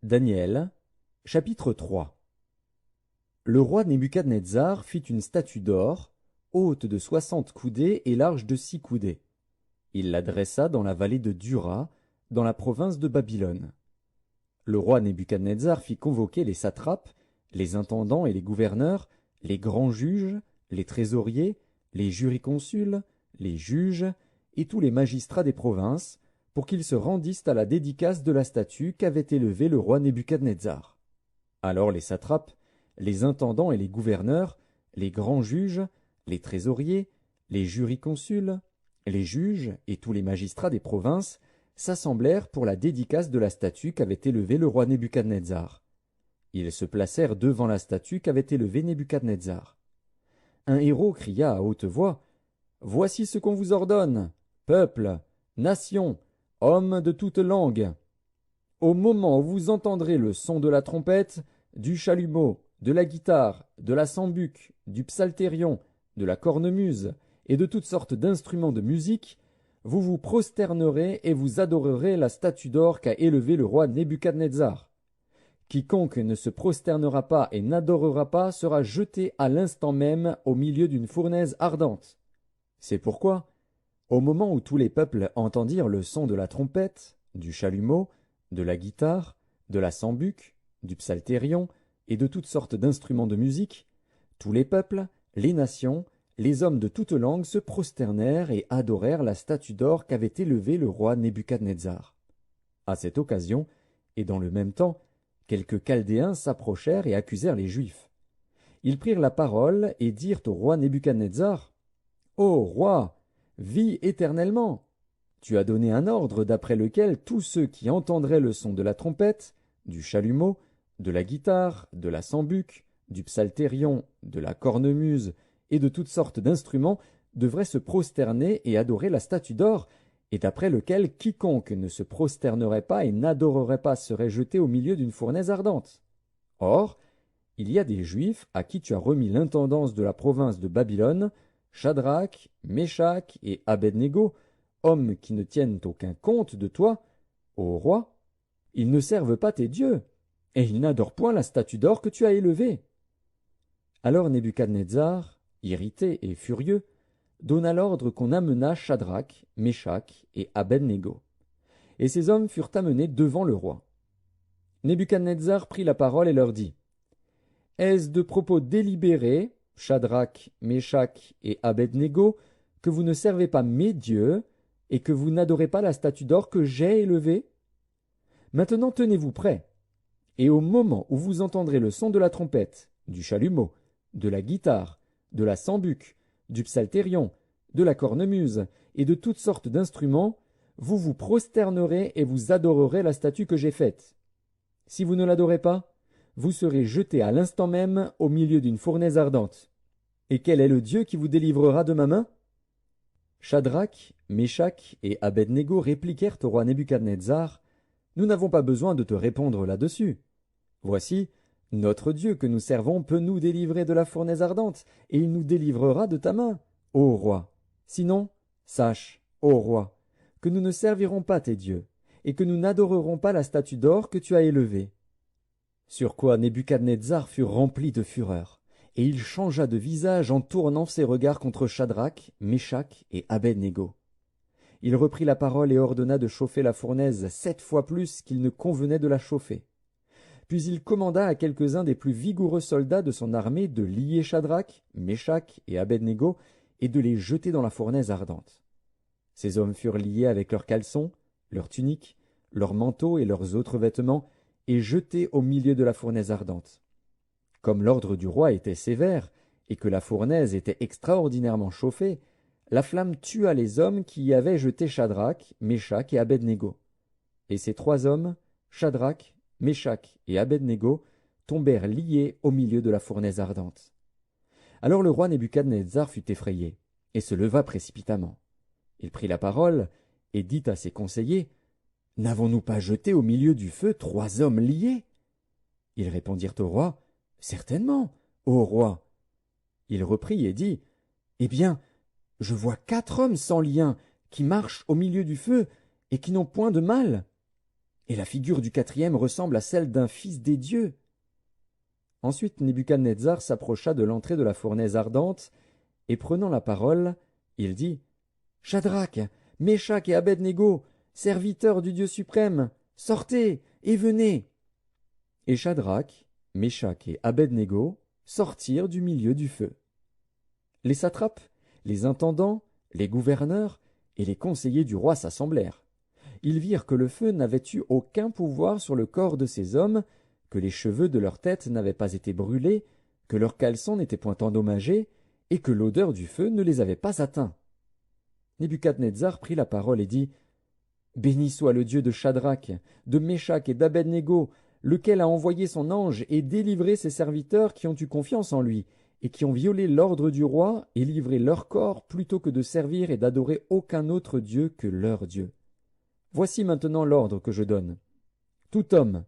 Daniel, chapitre 3. Le roi Nebuchadnezzar fit une statue d'or, haute de 60 coudées et large de 6 coudées. Il la dressa dans la vallée de Dura, dans la province de Babylone. Le roi Nebuchadnezzar fit convoquer les satrapes, les intendants et les gouverneurs, les grands juges, les trésoriers, les jurisconsuls, les juges et tous les magistrats des provinces, pour qu'ils se rendissent à la dédicace de la statue qu'avait élevée le roi Nebuchadnezzar. Alors les satrapes, les intendants et les gouverneurs, les grands juges, les trésoriers, les jurisconsuls, les juges et tous les magistrats des provinces s'assemblèrent pour la dédicace de la statue qu'avait élevée le roi Nebuchadnezzar. Ils se placèrent devant la statue qu'avait élevée Nebuchadnezzar. Un héros cria à haute voix, « Voici ce qu'on vous ordonne, peuple, nation, hommes de toute langue. Au moment où vous entendrez le son de la trompette, du chalumeau, de la guitare, de la sambuc, du psalterion, de la cornemuse et de toutes sortes d'instruments de musique, vous vous prosternerez et vous adorerez la statue d'or qu'a élevée le roi Nebuchadnezzar. Quiconque ne se prosternera pas et n'adorera pas sera jeté à l'instant même au milieu d'une fournaise ardente. C'est pourquoi, au moment où tous les peuples entendirent le son de la trompette, du chalumeau, de la guitare, de la sambuc, du psalterion et de toutes sortes d'instruments de musique, tous les peuples, les nations, les hommes de toute langue se prosternèrent et adorèrent la statue d'or qu'avait élevée le roi Nebuchadnezzar. À cette occasion, et dans le même temps, quelques Chaldéens s'approchèrent et accusèrent les Juifs. Ils prirent la parole et dirent au roi Nebuchadnezzar, « Ô roi, vis éternellement! Tu as donné un ordre d'après lequel tous ceux qui entendraient le son de la trompette, du chalumeau, de la guitare, de la sambuc, du psalterion, de la cornemuse et de toutes sortes d'instruments devraient se prosterner et adorer la statue d'or, et d'après lequel quiconque ne se prosternerait pas et n'adorerait pas serait jeté au milieu d'une fournaise ardente. Or, il y a des Juifs à qui tu as remis l'intendance de la province de Babylone, Shadrach, Meshach et Abednego, hommes qui ne tiennent aucun compte de toi, ô roi. Ils ne servent pas tes dieux, et ils n'adorent point la statue d'or que tu as élevée. » Alors Nebuchadnezzar, irrité et furieux, donna l'ordre qu'on amenât Shadrach, Meshach et Abednego. Et ces hommes furent amenés devant le roi. Nebuchadnezzar prit la parole et leur dit, « Est-ce de propos délibérés, Shadrach, Meshach et Abednego, que vous ne servez pas mes dieux et que vous n'adorez pas la statue d'or que j'ai élevée? Maintenant tenez-vous prêts, et au moment où vous entendrez le son de la trompette, du chalumeau, de la guitare, de la sambuc, du psalterion, de la cornemuse et de toutes sortes d'instruments, vous vous prosternerez et vous adorerez la statue que j'ai faite. Si vous ne l'adorez pas, vous serez jetés à l'instant même au milieu d'une fournaise ardente. Et quel est le Dieu qui vous délivrera de ma main? » Shadrach, Meshach et Abednego répliquèrent au roi Nebuchadnezzar, « Nous n'avons pas besoin de te répondre là-dessus. Voici, notre Dieu que nous servons peut nous délivrer de la fournaise ardente, et il nous délivrera de ta main, ô roi. Sinon, sache, ô roi, que nous ne servirons pas tes dieux, et que nous n'adorerons pas la statue d'or que tu as élevée. » Sur quoi Nebuchadnezzar fut rempli de fureur, et il changea de visage en tournant ses regards contre Shadrach, Meshach et Abednego. Il reprit la parole et ordonna de chauffer la fournaise 7 fois plus qu'il ne convenait de la chauffer. Puis il commanda à quelques-uns des plus vigoureux soldats de son armée de lier Shadrach, Meshach et Abednego et de les jeter dans la fournaise ardente. Ces hommes furent liés avec leurs caleçons, leurs tuniques, leurs manteaux et leurs autres vêtements, et jetés au milieu de la fournaise ardente. Comme l'ordre du roi était sévère, et que la fournaise était extraordinairement chauffée, la flamme tua les hommes qui y avaient jeté Shadrach, Meshach et Abednego. Et ces 3 hommes, Shadrach, Meshach et Abednego, tombèrent liés au milieu de la fournaise ardente. Alors le roi Nebuchadnezzar fut effrayé, et se leva précipitamment. Il prit la parole, et dit à ses conseillers, « N'avons-nous pas jeté au milieu du feu 3 hommes liés ?» Ils répondirent au roi, « Certainement, ô roi. » Il reprit et dit, « Eh bien, je vois 4 hommes sans lien qui marchent au milieu du feu et qui n'ont point de mal. » et la figure du quatrième ressemble à celle d'un fils des dieux. » Ensuite Nebuchadnezzar s'approcha de l'entrée de la fournaise ardente, et prenant la parole, il dit, « Shadrach, Méshach et Abed-Négo, serviteurs du Dieu suprême, sortez et venez. » Et Shadrach, Méshach et Abed-Négo sortirent du milieu du feu. Les satrapes, les intendants, les gouverneurs et les conseillers du roi s'assemblèrent. Ils virent que le feu n'avait eu aucun pouvoir sur le corps de ces hommes, que les cheveux de leur tête n'avaient pas été brûlés, que leurs caleçons n'étaient point endommagés, et que l'odeur du feu ne les avait pas atteints. Nebuchadnezzar prit la parole et dit, « Béni soit le Dieu de Shadrach, de Méshach et d'Abed-Négo, lequel a envoyé son ange et délivré ses serviteurs qui ont eu confiance en lui, et qui ont violé l'ordre du roi et livré leur corps plutôt que de servir et d'adorer aucun autre Dieu que leur Dieu. Voici maintenant l'ordre que je donne. Tout homme